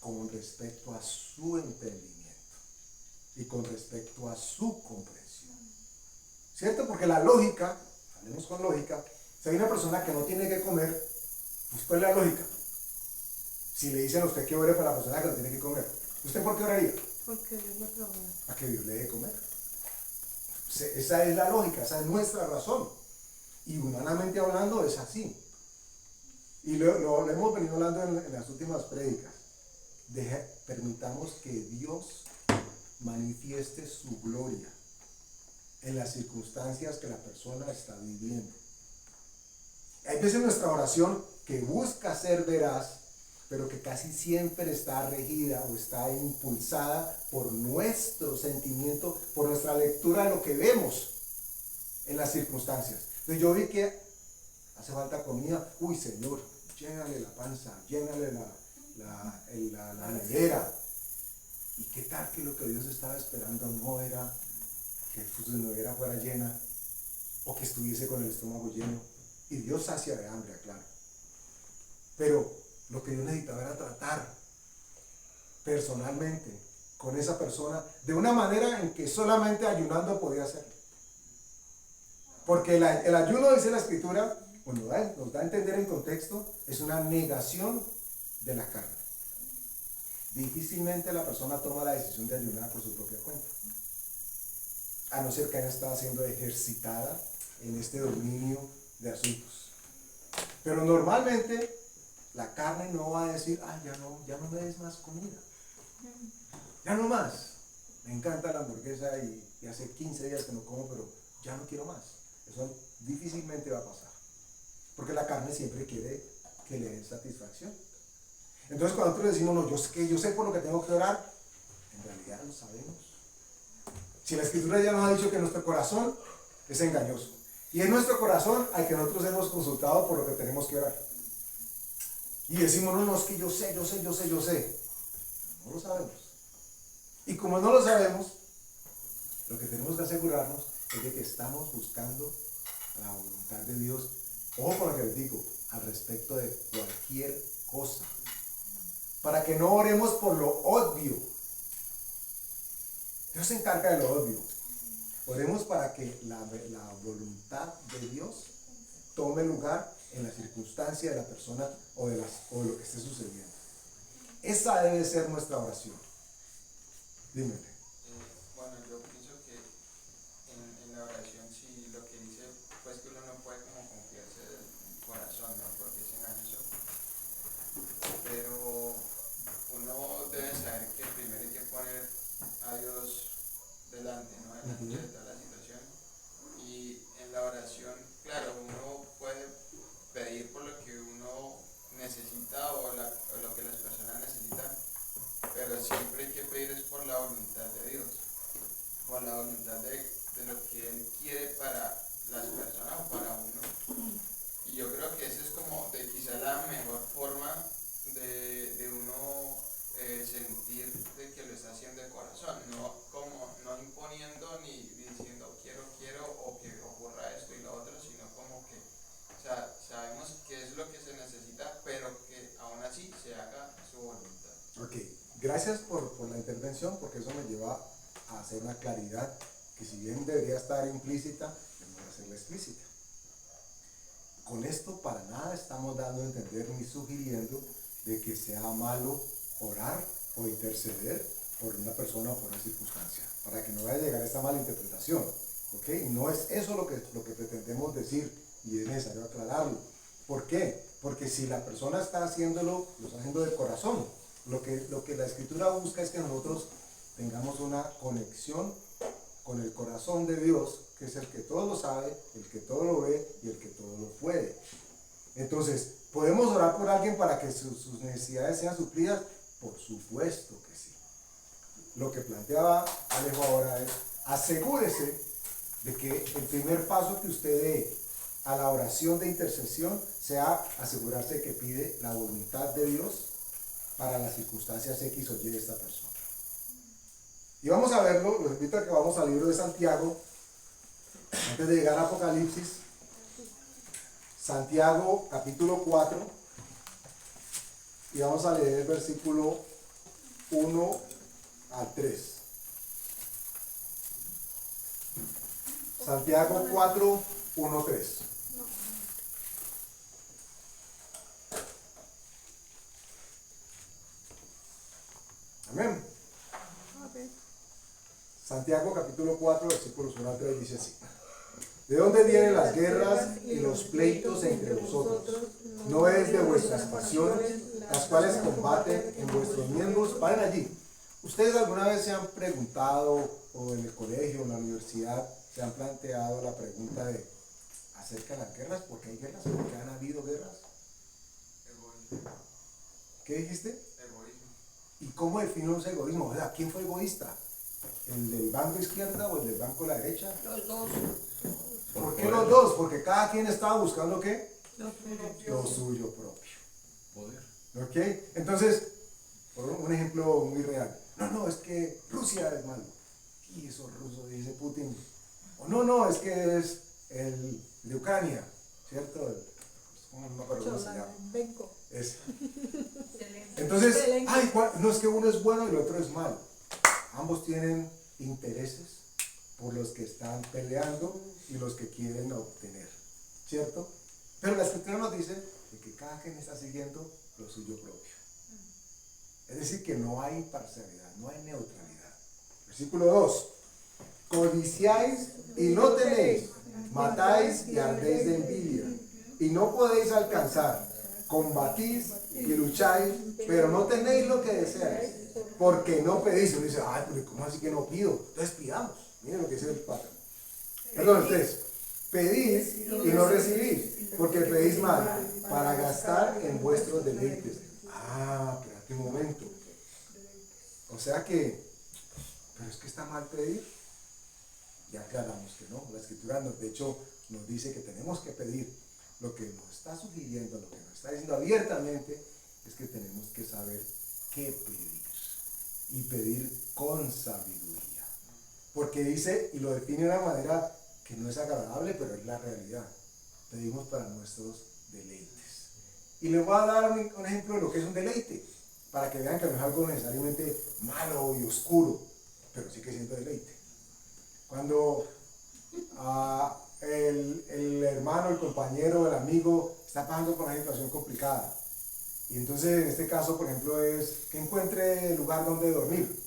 con respecto a su entendimiento y con respecto a su comprensión. ¿Cierto? Porque la lógica, hablemos con lógica, si hay una persona que no tiene que comer, pues ¿cuál es la lógica? Si le dicen a usted que ore para la persona que no tiene que comer, ¿usted por qué oraría? Porque Dios le provee. A que Dios le dé comer. Esa es la lógica, esa es nuestra razón. Y humanamente hablando es así. Y lo hemos venido hablando en las últimas prédicas. Permitamos que Dios manifieste su gloria en las circunstancias que la persona está viviendo. Hay veces nuestra oración que busca ser veraz, pero que casi siempre está regida o está impulsada por nuestro sentimiento, por nuestra lectura de lo que vemos en las circunstancias. Entonces yo vi que hace falta comida, uy Señor, llénale la panza, llénale la nevera. ¿Y qué tal que lo que Dios estaba esperando no era que su nevera fuera llena o que estuviese con el estómago lleno? Y Dios sacia de hambre, claro. Pero lo que Dios necesitaba era tratar personalmente con esa persona de una manera en que solamente ayunando podía hacerlo. Porque el ayuno, dice la Escritura, bueno, nos da a entender en contexto, es una negación de la carne. Difícilmente la persona toma la decisión de ayunar por su propia cuenta, a no ser que haya estado siendo ejercitada en este dominio de asuntos. Pero normalmente la carne no va a decir, ya no me des más comida, ya no más. Me encanta la hamburguesa y hace 15 días que no como, pero ya no quiero más. Eso difícilmente va a pasar, porque la carne siempre quiere que le den satisfacción. Entonces cuando nosotros decimos, no, yo sé por lo que tengo que orar, en realidad lo sabemos. Si la Escritura ya nos ha dicho que nuestro corazón es engañoso, y en nuestro corazón hay que nosotros hemos consultado por lo que tenemos que orar. Y decimos, no, es que yo sé. No lo sabemos. Y como no lo sabemos, lo que tenemos que asegurarnos es de que estamos buscando la voluntad de Dios. Ojo con lo que les digo, al respecto de cualquier cosa. Para que no oremos por lo obvio. Dios se encarga de lo obvio. Oremos para que la voluntad de Dios tome lugar en la circunstancia de la persona o de lo que esté sucediendo. Esa debe ser nuestra oración. Dímele. Bueno, yo pienso que en la oración sí lo que dice, pues que uno no puede como confiarse del corazón, ¿no? Porque es engañoso. Pero uno debe saber que primero hay que poner a Dios delante, ¿no? Delante de toda la situación. Y en la oración, claro, uno puede pedir por lo que uno necesita o lo que las personas necesitan, pero siempre hay que pedir es por la voluntad de Dios, por la voluntad de lo que Él quiere para las personas o para uno. Y yo creo que esa es como quizá la mejor forma de uno sentir de que lo está haciendo de corazón, no imponiendo ni diciendo quiero o que ocurra esto y lo otro, sino como que, o sea, sabemos qué es lo que se necesita, pero que aún así se haga su voluntad. Ok, gracias por la intervención, porque eso me lleva a hacer una claridad que si bien debería estar implícita, debemos hacerla explícita. Con esto para nada estamos dando a entender ni sugiriendo de que sea malo orar o interceder por una persona o por una circunstancia, para que no vaya a llegar a esta mala interpretación. ¿Ok? No es eso lo que pretendemos decir, y es necesario aclararlo. ¿Por qué? Porque si la persona está haciéndolo, lo está haciendo de corazón. Lo que la Escritura busca es que nosotros tengamos una conexión con el corazón de Dios, que es el que todo lo sabe, el que todo lo ve y el que todo lo puede. Entonces, ¿podemos orar por alguien para que sus necesidades sean suplidas? Por supuesto que sí. Lo que planteaba Alejo ahora es, asegúrese de que el primer paso que usted dé a la oración de intercesión sea asegurarse de que pide la voluntad de Dios para las circunstancias X o Y de esta persona. Y vamos a verlo, los invito a que vamos al libro de Santiago, antes de llegar a Apocalipsis. Santiago capítulo 4, y vamos a leer el versículo 1 al 3. Santiago 4, 1, 3. Amén. Santiago capítulo 4, versículos 1 al 3 dice así: ¿De dónde vienen las guerras y los pleitos entre vosotros? ¿No es de vuestras pasiones, las cuales combaten en vuestros miembros? Paren allí. ¿Ustedes alguna vez se han preguntado, o en el colegio, en la universidad, se han planteado la pregunta acerca de las guerras? ¿Por qué hay guerras? ¿Por qué han habido guerras? Egoísmo. ¿Qué dijiste? Egoísmo. ¿Y cómo definimos egoísmo? O sea, ¿quién fue egoísta? ¿El del banco izquierda o el del banco de la derecha? Los dos. ¿Por qué los dos? Porque cada quien estaba buscando ¿qué? Los Lo suyo propio. Poder. ¿Ok? Entonces, por un ejemplo muy real. No, es que Rusia es malo. Y esos rusos, dice Putin. O no, es que es el de Ucrania, ¿cierto? ¿Cómo no me acuerdo cómo se llama? Benco. Ese. Entonces, Zelensky. no es que uno es bueno y el otro es malo. Ambos tienen intereses por los que están peleando y los que quieren obtener, ¿cierto? Pero la Escritura nos dice de que cada quien está siguiendo lo suyo propio. Es decir, que no hay parcialidad, no hay neutralidad. Versículo 2. Codiciáis y no tenéis, matáis y ardéis de envidia, y no podéis alcanzar, combatís y lucháis, pero no tenéis lo que deseáis, porque no pedís. Uno dice, pero ¿cómo así que no pido? Entonces pidamos. Miren lo que dice el 4. Perdón, el 3. Pedís y no recibís, porque pedís mal, para gastar en vuestros deleites. Espérate un momento. O sea que, pero es que está mal pedir. Ya aclaramos que no. La Escritura de hecho nos dice que tenemos que pedir. Lo que nos está sugiriendo, lo que nos está diciendo abiertamente, es que tenemos que saber qué pedir. Y pedir con sabiduría. Porque dice, y lo define de una manera que no es agradable, pero es la realidad. Pedimos para nuestros deleites. Y les voy a dar un ejemplo de lo que es un deleite, para que vean que no es algo necesariamente malo y oscuro. pero sigue siendo deleite. Cuando el hermano, el compañero, el amigo está pasando por una situación complicada, y entonces en este caso, por ejemplo, es que encuentre el lugar donde dormir.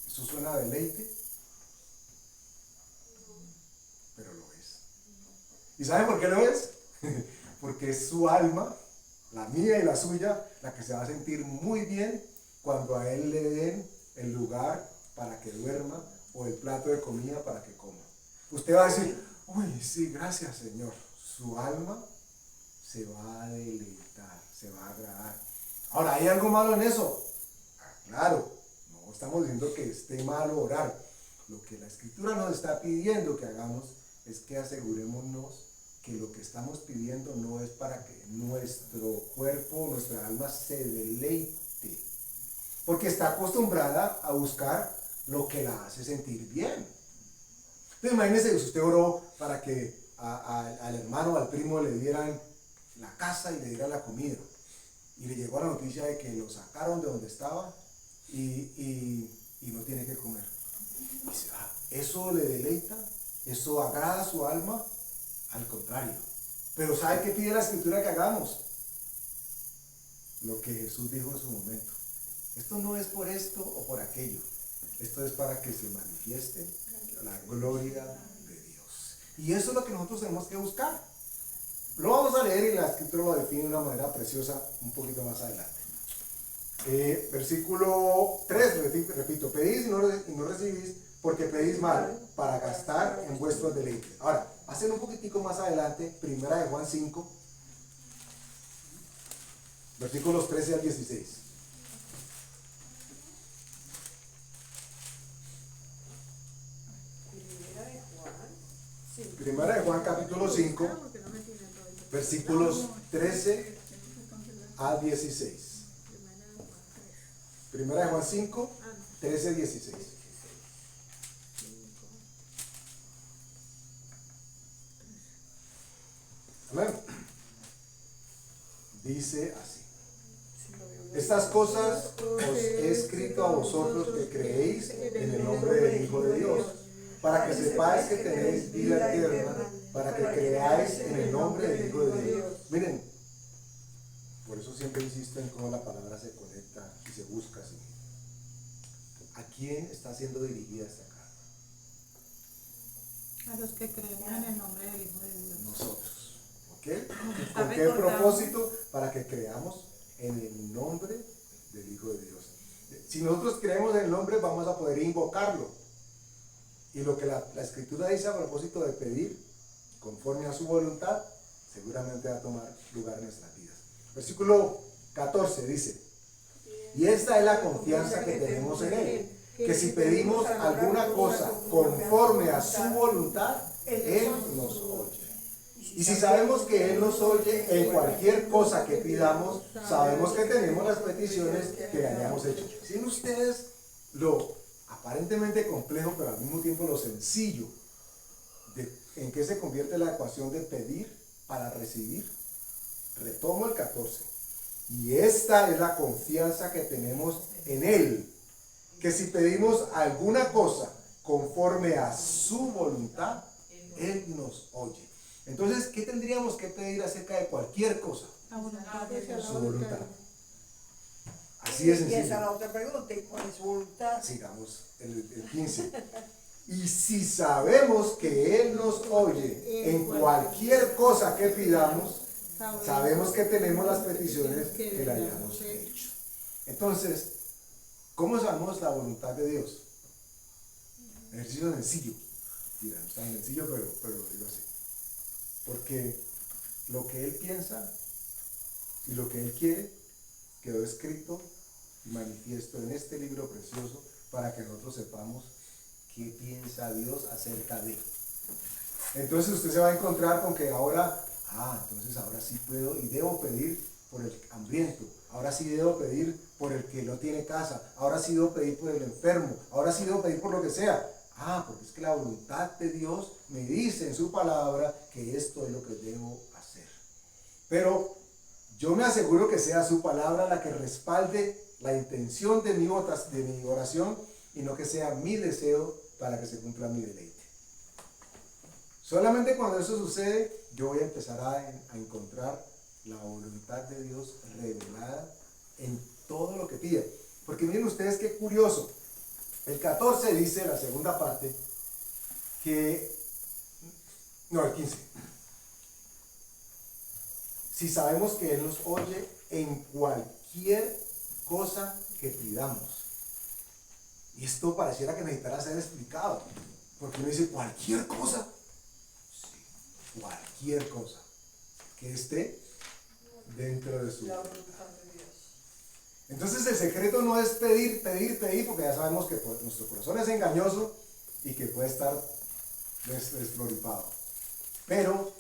¿Eso suena a deleite? Pero lo es. ¿Y saben por qué lo es? Porque es su alma, la mía y la suya, la que se va a sentir muy bien cuando a él le den el lugar para que duerma o el plato de comida para que coma. Usted va a decir, uy, sí, gracias Señor. Su alma se va a deleitar, se va a agradar. Ahora, ¿hay algo malo en eso? Claro, no estamos diciendo que esté malo orar. Lo que la Escritura nos está pidiendo que hagamos es que asegurémonos que lo que estamos pidiendo no es para que nuestro cuerpo, nuestra alma se deleite, porque está acostumbrada a buscar lo que la hace sentir bien. Entonces imagínense si usted oró para que al hermano o al primo le dieran la casa y le dieran la comida, y le llegó la noticia de que lo sacaron de donde estaba y no tiene que comer. Y dice, ¿eso le deleita? ¿Eso agrada a su alma? Al contrario. Pero ¿sabe qué pide la Escritura que hagamos? Lo que Jesús dijo en su momento. Esto no es por esto o por aquello. Esto es para que se manifieste la gloria de Dios. Y eso es lo que nosotros tenemos que buscar. Lo vamos a leer y la Escritura lo define de una manera preciosa un poquito más adelante. Versículo 3, repito, pedís y no recibís, porque pedís mal para gastar en vuestros deleites. Ahora, hacen un poquitico más adelante, primera de Juan 5, versículos 13 al 16. Primera de Juan capítulo 5, versículos 13 a 16. Primera de Juan 5, 13 a 16. Amén. Dice así: estas cosas os he escrito a vosotros que creéis en el nombre del Hijo de Dios, para que sepáis que tenéis vida eterna, para que creáis en el nombre del Hijo de Dios. Miren, por eso siempre insisto en cómo la palabra se conecta y se busca así. ¿A quién está siendo dirigida esta carta? A los que creemos en el nombre del Hijo de Dios. Nosotros. ¿Ok? ¿Con qué propósito? Para que creamos en el nombre del Hijo de Dios. Si nosotros creemos en el nombre, vamos a poder invocarlo. Y lo que la Escritura dice a propósito de pedir conforme a su voluntad, seguramente va a tomar lugar en nuestras vidas. Versículo 14 dice: y esta es la confianza que tenemos en Él, que si pedimos alguna cosa conforme a su voluntad, Él nos oye. Y si sabemos que Él nos oye en cualquier cosa que pidamos, sabemos que tenemos las peticiones que le hayamos hecho. ¿Siguen ustedes lo aparentemente complejo, pero al mismo tiempo lo sencillo en qué se convierte la ecuación de pedir para recibir? Retomo el 14. Y esta es la confianza que tenemos en Él, que si pedimos alguna cosa conforme a su voluntad, Él nos oye. Entonces, ¿qué tendríamos que pedir acerca de cualquier cosa? La voluntad de Dios. Su voluntad. Así es Y esa es sencillo. la otra pregunta, ¿y cuál es su voluntad? Sigamos el 15. Y si sabemos que Él nos oye en cualquier cosa que pidamos, sabemos que tenemos las peticiones que le hayamos hecho. Entonces, ¿cómo sabemos la voluntad de Dios? Ejercicio sencillo. Mira, no es tan sencillo, pero lo digo así. Porque lo que Él piensa y lo que Él quiere quedó escrito y manifiesto en este libro precioso para que nosotros sepamos qué piensa Dios acerca de. Entonces usted se va a encontrar con que ahora, entonces ahora sí puedo y debo pedir por el hambriento, ahora sí debo pedir por el que no tiene casa, ahora sí debo pedir por el enfermo, ahora sí debo pedir por lo que sea. Porque es que la voluntad de Dios me dice en su palabra que esto es lo que debo hacer. Pero yo me aseguro que sea su palabra la que respalde la intención de mi oración y no que sea mi deseo para que se cumpla mi deleite. Solamente cuando eso sucede, yo voy a empezar a encontrar la voluntad de Dios revelada en todo lo que pida. Porque miren ustedes qué curioso. El 14 dice, la segunda parte, el 15. Si sabemos que Él nos oye en cualquier cosa que pidamos. Y esto pareciera que necesitara ser explicado. Porque uno dice, cualquier cosa. Sí, cualquier cosa que esté dentro de su La voluntad. voluntad de Dios. Entonces el secreto no es pedir, porque ya sabemos que nuestro corazón es engañoso y que puede estar desfloripado. Pero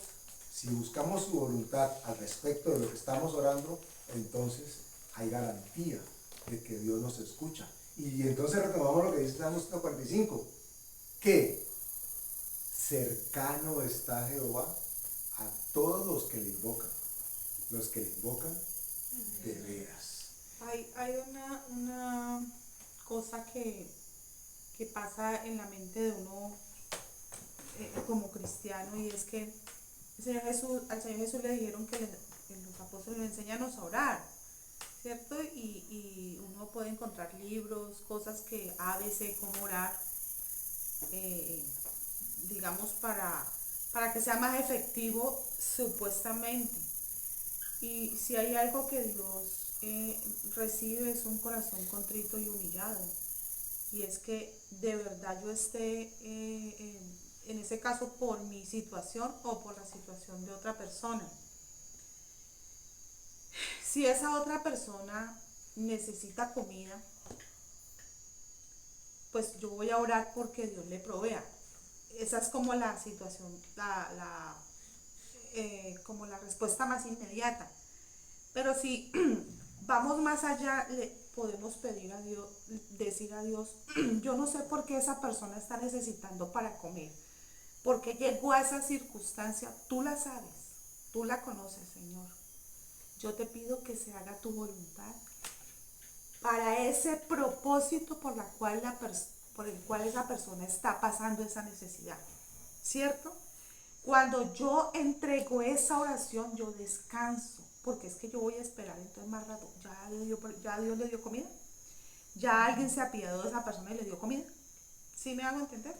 si buscamos su voluntad al respecto de lo que estamos orando, entonces hay garantía de que Dios nos escucha. Y entonces retomamos lo que dice Salmo 145, que cercano está Jehová a todos los que le invocan de veras. Hay una cosa que pasa en la mente de uno como cristiano, y es que al Señor Jesús le dijeron que los apóstoles le enseñanos a orar, ¿cierto? Y uno puede encontrar libros, cosas que ABC, cómo orar, digamos, para que sea más efectivo supuestamente. Y si hay algo que Dios recibe, es un corazón contrito y humillado. Y es que de verdad yo esté, en ese caso, por mi situación o por la situación de otra persona. Si esa otra persona necesita comida, pues yo voy a orar porque Dios le provea. Esa es como la situación, como la respuesta más inmediata. Pero si vamos más allá, le podemos pedir a Dios, decir a Dios, yo no sé por qué esa persona está necesitando para comer, porque llegó a esa circunstancia, tú la sabes, tú la conoces, Señor. Yo te pido que se haga tu voluntad para ese propósito por el cual esa persona está pasando esa necesidad, ¿cierto? Cuando yo entrego esa oración, yo descanso, porque es que yo voy a esperar entonces más rato. ¿Ya Dios le dio comida? ¿Ya alguien se apiadó de esa persona y le dio comida? ¿Sí me hago entender?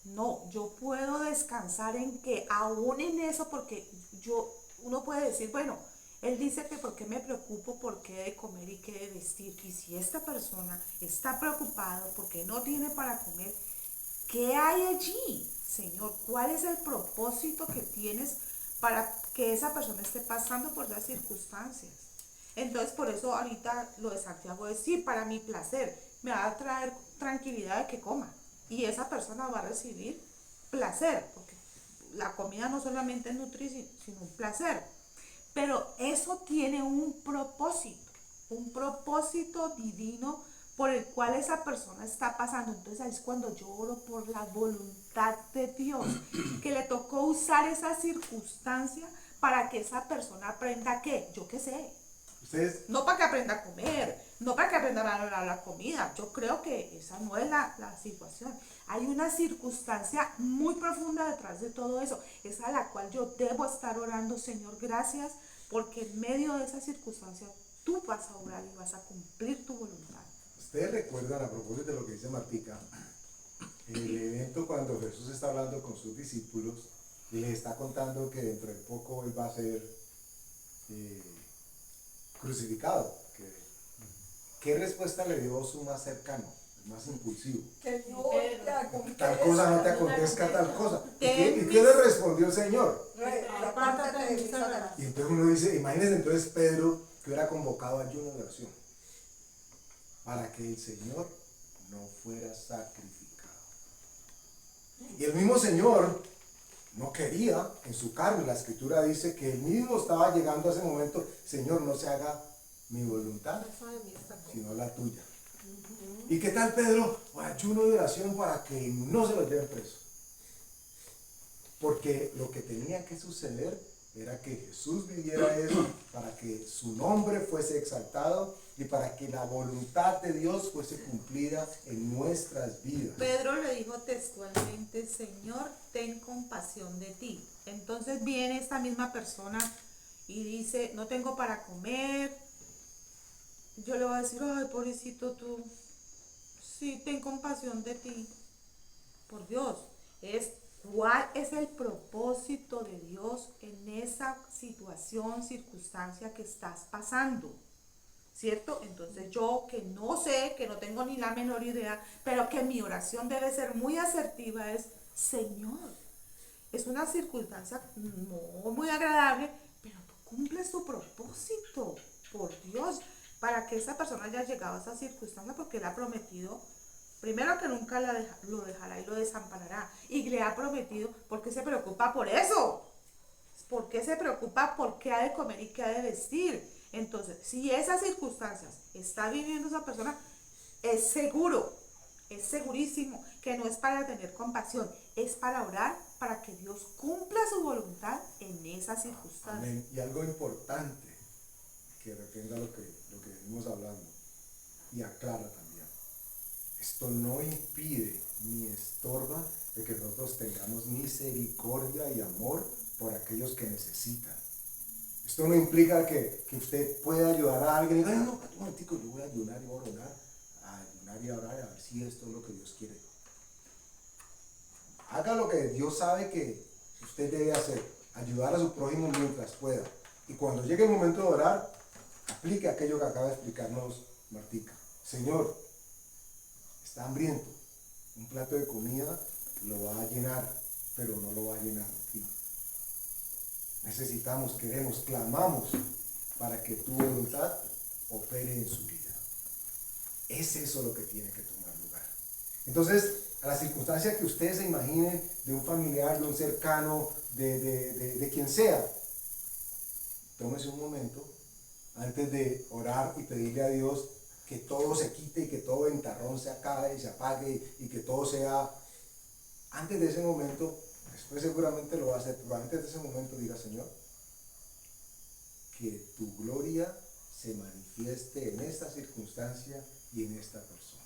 No, yo puedo descansar en que aún en eso, porque uno puede decir, bueno, Él dice que por qué me preocupo por qué de comer y qué de vestir. Y si esta persona está preocupada porque no tiene para comer, ¿qué hay allí, Señor? ¿Cuál es el propósito que tienes para que esa persona esté pasando por las circunstancias? Entonces, por eso ahorita lo de Santiago es, sí, para mi placer, me va a traer tranquilidad de que coma. Y esa persona va a recibir placer, porque la comida no solamente es nutrir, sino un placer. Pero eso tiene un propósito divino por el cual esa persona está pasando. Entonces ahí es cuando yo oro por la voluntad de Dios, que le tocó usar esa circunstancia para que esa persona aprenda ¿qué? Yo qué sé. Ustedes, No para que aprenda a comer, no para que aprenda a valorar la comida. Yo creo que esa no es la situación. Hay una circunstancia muy profunda detrás de todo eso. Es a la cual yo debo estar orando, Señor, gracias, porque en medio de esa circunstancia tú vas a orar y vas a cumplir tu voluntad. ustedes recuerdan, a propósito de lo que dice Martica, el evento cuando Jesús está hablando con sus discípulos y les está contando que dentro de poco Él va a ser crucificado. ¿Qué respuesta le dio su más cercano, el más impulsivo? Que no te acontezca. Tal cosa no te acontezca, tal cosa. ¿Y qué le respondió el Señor? Apártate de mí, Satanás. Y entonces uno dice, imagínense entonces Pedro que hubiera convocado ayuno de oración para que el Señor no fuera sacrificado. Y el mismo Señor no quería en su carne. La Escritura dice que él mismo estaba llegando a ese momento, Señor, no se haga mi voluntad, sino la tuya. ¿Y qué tal Pedro? O ayuno de oración para que no se lo lleven preso. Porque lo que tenía que suceder era que Jesús viviera eso, para que su nombre fuese exaltado y para que la voluntad de Dios fuese cumplida en nuestras vidas. Pedro le dijo textualmente, Señor, ten compasión de ti. Entonces viene esta misma persona y dice, no tengo para comer. Yo le voy a decir, ay, pobrecito tú, sí, ten compasión de ti. Por Dios, ¿cuál es el propósito de Dios en esa situación, circunstancia que estás pasando? ¿Cierto? Entonces yo que no sé, que no tengo ni la menor idea, pero que mi oración debe ser muy asertiva es, Señor, es una circunstancia no muy agradable, pero tú cumples tu propósito, por Dios, para que esa persona haya llegado a esa circunstancia, porque Él ha prometido, primero que nunca lo dejará y lo desamparará, y le ha prometido, porque se preocupa por eso. ¿Por qué se preocupa por qué ha de comer y qué ha de vestir? Entonces, si esas circunstancias está viviendo esa persona, es seguro, es segurísimo que no es para tener compasión, es para orar para que Dios cumpla su voluntad en esas circunstancias. Amén. Y algo importante que refrenda lo que venimos hablando y aclara también. Esto no impide ni estorba de que nosotros tengamos misericordia y amor por aquellos que necesitan. Esto no implica que usted pueda ayudar a alguien y diga, no, un momentico, yo voy a ayunar y voy a ayunar y a orar a ver si esto es lo que Dios quiere. Haga lo que Dios sabe que usted debe hacer, ayudar a su prójimo mientras pueda. Y cuando llegue el momento de orar, aplique aquello que acaba de explicarnos Martica. Señor, está hambriento, un plato de comida lo va a llenar, pero no lo va a llenar a ti. Necesitamos, queremos, clamamos para que tu voluntad opere en su vida. Es eso lo que tiene que tomar lugar. Entonces, a la circunstancia que ustedes se imaginen de un familiar, de un cercano, de quien sea, tómese un momento antes de orar y pedirle a Dios que todo se quite y que todo ventarrón se acabe y se apague y que todo sea. Antes de ese momento, después seguramente lo va a hacer, pero antes de ese momento diga, Señor, que tu gloria se manifieste en esta circunstancia y en esta persona.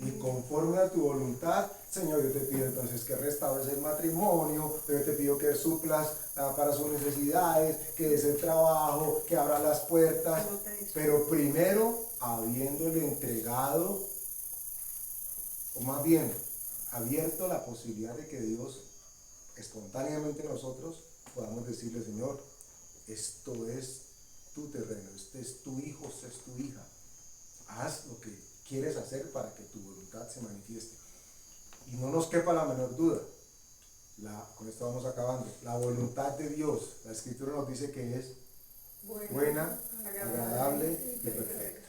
Y conforme a tu voluntad, Señor, yo te pido entonces que restaures el matrimonio, yo te pido que suplas para sus necesidades, que des el trabajo, que abras las puertas, pero primero habiéndole entregado, o más bien, abierto la posibilidad de que Dios espontáneamente nosotros podamos decirle, Señor, esto es tu terreno, este es tu hijo, esta es tu hija, haz lo que quieres hacer para que tu voluntad se manifieste. Y no nos quepa la menor duda, con esto vamos acabando, la voluntad de Dios, la Escritura nos dice que es buena, agradable y perfecta.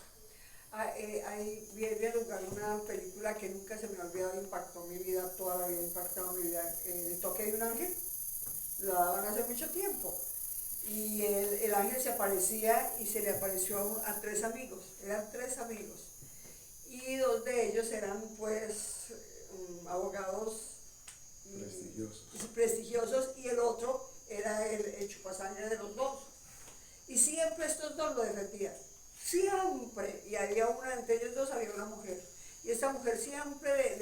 Ahí viene a lugar una película que nunca se me ha olvidado, impactó mi vida, toda la vida impactado mi vida, El toque de un ángel, lo daban hace mucho tiempo. Y el ángel se aparecía y se le apareció a tres amigos, eran tres amigos. Y dos de ellos eran pues abogados prestigiosos y el otro era el chupasangre de los dos. Y siempre estos dos lo defendían, siempre. Y había una, entre ellos dos había una mujer. Y esta mujer siempre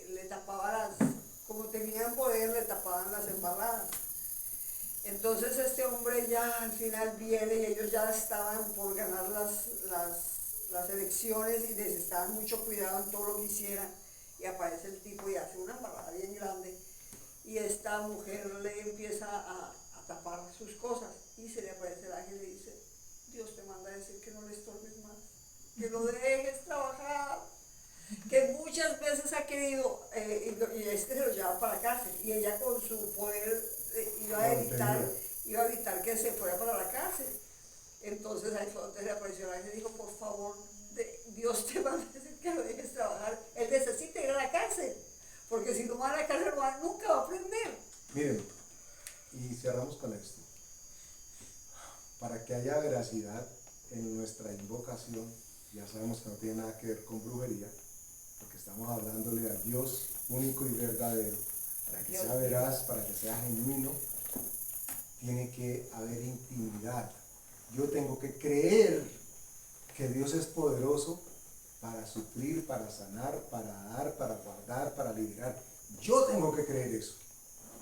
le tapaba como tenían poder, le tapaban las embarradas. Entonces este hombre ya al final viene y ellos ya estaban por ganar las elecciones y necesitaban mucho cuidado en todo lo que hicieran. Y aparece el tipo y hace una embarrada bien grande. Y esta mujer le empieza a tapar sus cosas. Y se le aparece el ángel y le dice, Dios te manda a decir que no le estorbes más, que lo dejes trabajar. Que muchas veces ha querido, y este se lo lleva para la cárcel. Y ella con su poder iba a evitar que se fuera para la cárcel. Entonces ahí fue donde le apareció el ángel y dijo, por favor, Dios te manda a decir que lo dejes trabajar. Él necesita ir a la cárcel, porque si no va a la cárcel nunca va a aprender. Miren, y cerramos con esto. Para que haya veracidad en nuestra invocación, ya sabemos que no tiene nada que ver con brujería, porque estamos hablándole al Dios único y verdadero, para que sea veraz, para que sea genuino. tiene que haber intimidad. Yo tengo que creer que Dios es poderoso para suplir, para sanar, para dar, para guardar, para liberar. Yo tengo que creer eso.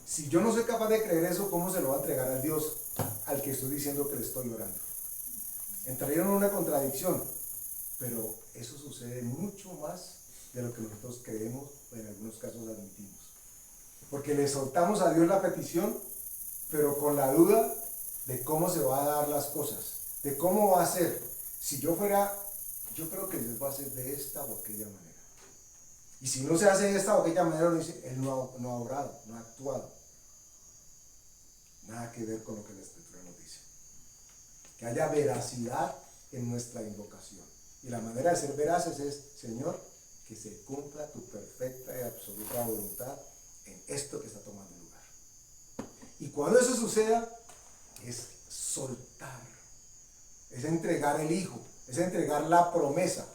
Si yo no soy capaz de creer eso, ¿cómo se lo va a entregar a Dios al que estoy diciendo que le estoy orando? Entrarían en una contradicción, pero eso sucede mucho más de lo que nosotros creemos o en algunos casos admitimos. Porque le soltamos a Dios la petición, pero con la duda de cómo se van a dar las cosas, de cómo va a ser. Si yo fuera, yo creo que Dios va a hacer de esta o aquella manera. Y si no se hace de esta o aquella manera, dice, Él no ha obrado, no ha actuado. Nada que ver con lo que la Escritura nos dice. Que haya veracidad en nuestra invocación. Y la manera de ser veraces es, Señor, que se cumpla tu perfecta y absoluta voluntad en esto que está tomando lugar. Y cuando eso suceda, es soltar, es entregar el Hijo, es entregar la promesa,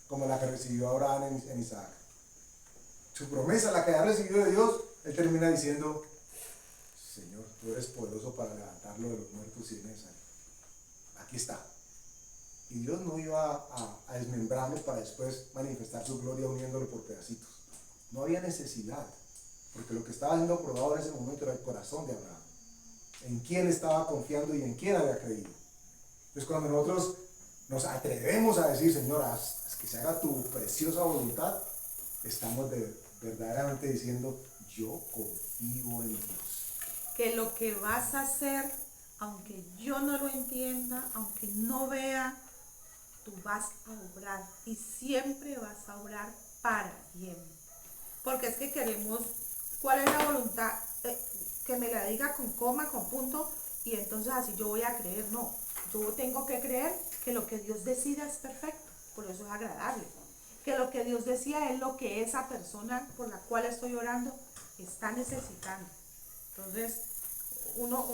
como la que recibió Abraham en Isaac. Su promesa, la que ha recibido de Dios, él termina diciendo, Señor, tú eres poderoso para levantarlo de los muertos si es necesario. Aquí está. Y Dios no iba a desmembrarlo para después manifestar su gloria uniéndolo por pedacitos. No había necesidad, porque lo que estaba siendo probado en ese momento era el corazón de Abraham. En quién estaba confiando y en quién había creído. Entonces cuando nosotros nos atrevemos a decir, Señor, haz que se haga tu preciosa voluntad, estamos verdaderamente diciendo, yo confío en Dios. Que lo que vas a hacer, aunque yo no lo entienda, aunque no vea, tú vas a obrar y siempre vas a obrar para bien. Porque es que queremos, ¿cuál es la voluntad? Que me la diga con coma, con punto, y entonces así yo voy a creer. No, yo tengo que creer que lo que Dios decida es perfecto, por eso es agradable. Que lo que Dios decía es lo que esa persona por la cual estoy orando está necesitando. Entonces, uno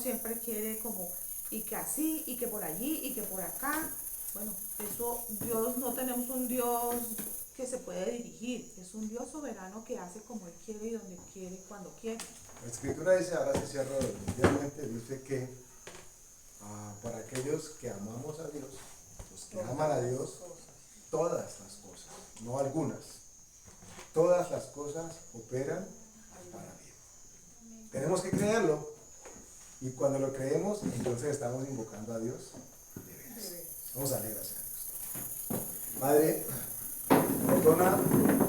siempre quiere como, y que así, y que por allí, y que por acá. Bueno, eso, Dios, no tenemos un Dios que se puede dirigir, es un Dios soberano que hace como Él quiere y donde quiere, cuando quiere. La Escritura dice, ahora se cierra definitivamente, dice que para aquellos que amamos a Dios, los que aman a Dios, todas las cosas, no algunas, todas las cosas operan para bien. Tenemos que creerlo, y cuando lo creemos, entonces estamos invocando a Dios de veras. Vamos a darle gracias a Dios. Padre, perdona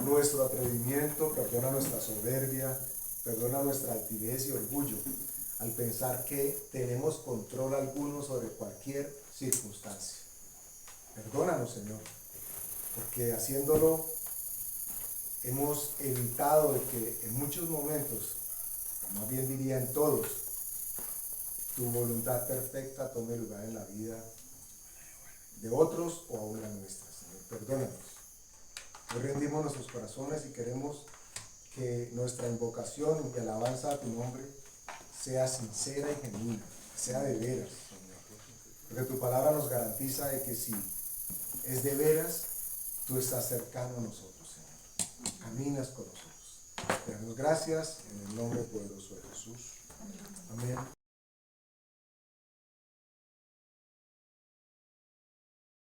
nuestro atrevimiento, perdona nuestra soberbia, perdona nuestra altivez y orgullo al pensar que tenemos control alguno sobre cualquier circunstancia. Perdónanos, Señor, porque haciéndolo hemos evitado de que en muchos momentos, o más bien diría en todos, tu voluntad perfecta tome lugar en la vida de otros o aún la nuestra, Señor. Perdónanos. Hoy rendimos nuestros corazones y queremos que nuestra invocación y alabanza a tu nombre sea sincera y genuina, sea de veras, Señor. Porque tu palabra nos garantiza de que si es de veras, tú estás cercano a nosotros, Señor. Caminas con nosotros. Te damos gracias en el nombre poderoso de Jesús. Amén.